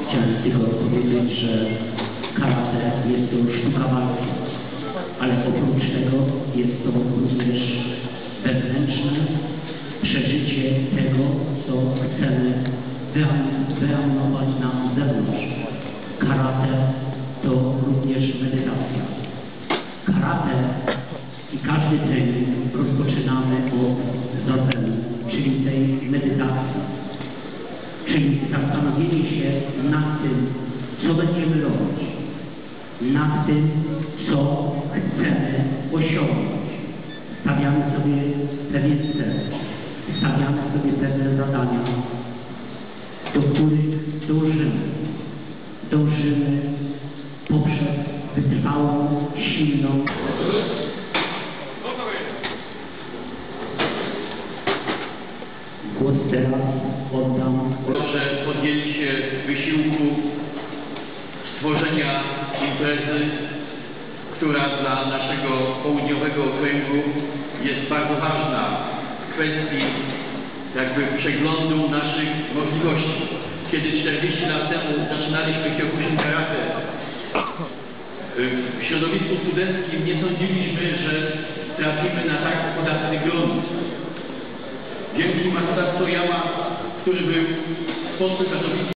Chciałem tylko powiedzieć, że karate jest to sztuka walki, ale oprócz tego jest to również wewnętrzne przeżycie tego, co chcemy wyeliminować na zewnątrz. Karate to również medytacja. Karate i każdy trening rozpoczynamy od zazen, czyli tej medytacji. Czyli zastanowienie się nad tym, co będziemy robić, nad tym, co chcemy osiągnąć. Stawiamy sobie pewien cel, stawiamy sobie pewne zadania, do których dążymy poprzez wytrwałą, silną. Głos teraz oddam. Że podjęli się wysiłku stworzenia imprezy, która dla naszego południowego okręgu jest bardzo ważna w kwestii jakby przeglądu naszych możliwości. Kiedy 40 lat temu zaczynaliśmy Kyokushin Karate, w środowisku studenckim nie sądziliśmy, że trafimy na tak podatny grunt. Wielki Masada Toyama, który był w Polsce pracownikiem